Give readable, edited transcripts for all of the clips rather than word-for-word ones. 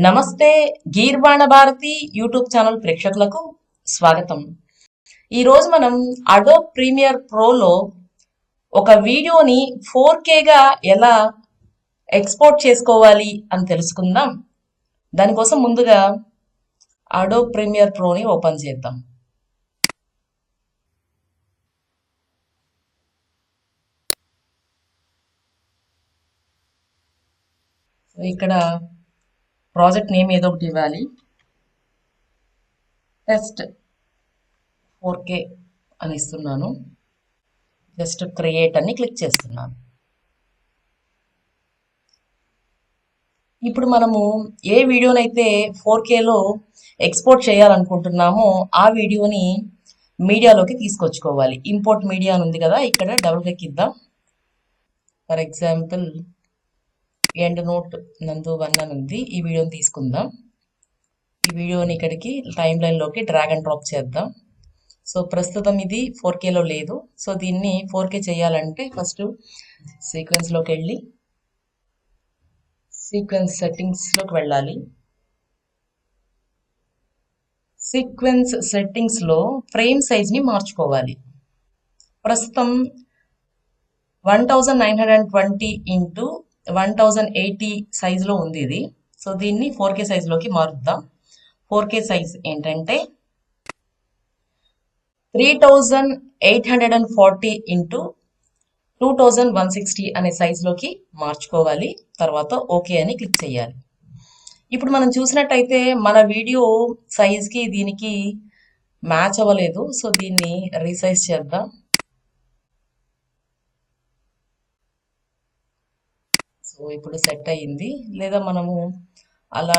నమస్తే గీర్వాణ Bharati YouTube channel ప్రేక్షకులకు స్వాగతం. ఈరోజు మనం అడోబ్ ప్రీమియర్ ప్రోలో ఒక వీడియోని 4Kగా ఎలా ఎక్స్పోర్ట్ చేసుకోవాలి అని తెలుసుకుందాం. దానికోసం ముందుగా అడోబ్ ప్రీమియర్ ప్రోని ఓపెన్ చేద్దాం. ఇక్కడ ప్రాజెక్ట్ నేమ్ ఏదో ఒకటి ఇవ్వాలి. టెస్ట్ 4K అని ఇస్తున్నాను. జస్ట్ క్రియేట్ అని క్లిక్ చేస్తున్నాను. ఇప్పుడు మనము ఏ వీడియోనైతే 4Kలో ఎక్స్పోర్ట్ చేయాలనుకుంటున్నామో ఆ వీడియోని మీడియాలోకి తీసుకొచ్చుకోవాలి. ఇంపోర్ట్ మీడియా అని ఉంది కదా, ఇక్కడ డబుల్ క్లిక్ ఇద్దాం. ఫర్ ఎగ్జాంపుల్ ఎండ్ నోట్ నందు 1 అని ఉంది. ఈ వీడియోని తీసుకుందాం. ఈ వీడియోని ఇక్కడికి టైమ్ లైన్లోకి డ్రాగ్ అండ్ డ్రాప్ చేద్దాం. సో ప్రస్తుతం ఇది 4Kలో లేదు. సో దీన్ని 4K చేయాలంటే ఫస్ట్ సీక్వెన్స్లోకి వెళ్ళి సీక్వెన్స్ సెట్టింగ్స్లోకి వెళ్ళాలి. సీక్వెన్స్ సెట్టింగ్స్లో ఫ్రేమ్ సైజ్ని మార్చుకోవాలి. ప్రస్తుతం 1920 ఇంటూ 1080 సైజులో ఉంది ఇది. సో దీన్ని 4K సైజులోకి మారుద్దాం. 4K సైజ్ ఏంటంటే 3840 ఇంటూ 2160 అనే సైజులోకి మార్చుకోవాలి. తర్వాత ఓకే అని క్లిక్ చేయాలి. ఇప్పుడు మనం చూసినట్టయితే మన వీడియో సైజ్కి దీనికి మ్యాచ్ అవ్వలేదు. సో దీన్ని రీసైజ్ చేద్దాం. సో ఇప్పుడు సెట్ అయ్యింది. లేదా మనము అలా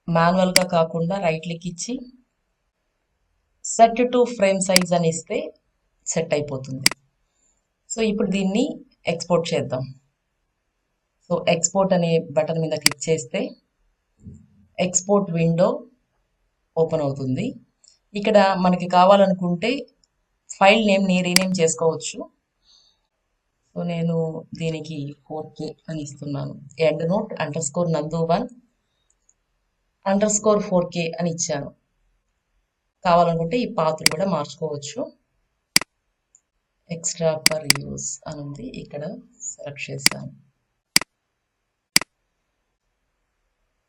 మాన్యువల్గా కాకుండా రైట్ క్లిక్ ఇచ్చి సెట్ టు ఫ్రేమ్ సైజ్ అని ఇస్తే సెట్ అయిపోతుంది. సో ఇప్పుడు దీన్ని ఎక్స్పోర్ట్ చేద్దాం. సో ఎక్స్పోర్ట్ అనే బటన్ మీద క్లిక్ చేస్తే ఎక్స్పోర్ట్ విండో ఓపెన్ అవుతుంది. ఇక్కడ మనకి కావాలనుకుంటే ఫైల్ నేమ్ని రీనేమ్ చేసుకోవచ్చు. సో నేను దీనికి 4K అని ఇస్తున్నాను. ఎండ్ నోట్ _ నందు 1 _ 4K అని ఇచ్చాను. కావాలనుకుంటే ఈ పాత్ర కూడా మార్చుకోవచ్చు. ఎక్స్ట్రా ఫర్ యూస్ అని ఉంది, ఇక్కడ సెలెక్ట్ చేశాను.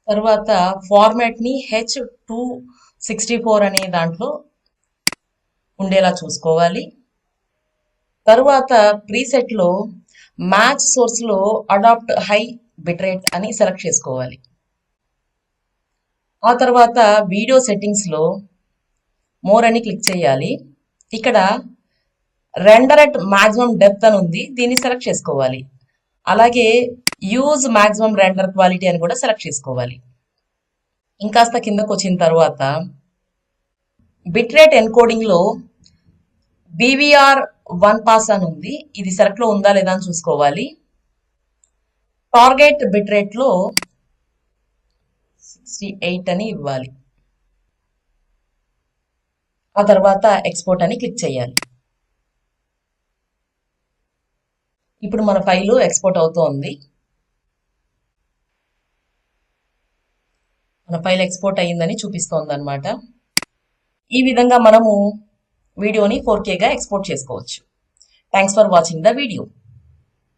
తర్వాత ఫార్మాట్ని H264 అనే దాంట్లో ఉండేలా చూసుకోవాలి. తరువాత ప్రీసెట్లో మ్యాచ్ సోర్స్లో అడాప్ట్ హై బిట్రేట్ అని సెలెక్ట్ చేసుకోవాలి. ఆ తర్వాత వీడియో సెట్టింగ్స్లో మోర్ అని క్లిక్ చేయాలి. ఇక్కడ రెండర్ అట్ మాక్సిమం డెప్త్ అని ఉంది, దీన్ని సెలెక్ట్ చేసుకోవాలి. అలాగే యూజ్ మాక్సిమం రెండర్ క్వాలిటీ అని కూడా సెలెక్ట్ చేసుకోవాలి. ఇంకాస్త కిందకు వచ్చిన తర్వాత బిట్రేట్ ఎన్కోడింగ్లో BVR1 పాస్ అని ఉంది, ఇది సెలెక్ట్లో ఉందా లేదా అని చూసుకోవాలి. టార్గెట్ బిట్రేట్లో 68 అని ఇవ్వాలి. ఆ తర్వాత ఎక్స్పోర్ట్ అని క్లిక్ చేయాలి. ఇప్పుడు మన ఫైలు ఎక్స్పోర్ట్ అవుతోంది. మన ఫైల్ ఎక్స్పోర్ట్ అయ్యిందని చూపిస్తోంది అనమాట. ఈ విధంగా మనము వీడియోని 4Kగా ఎక్స్పోర్ట్ చేసుకోవచ్చు. Thanks for watching the video.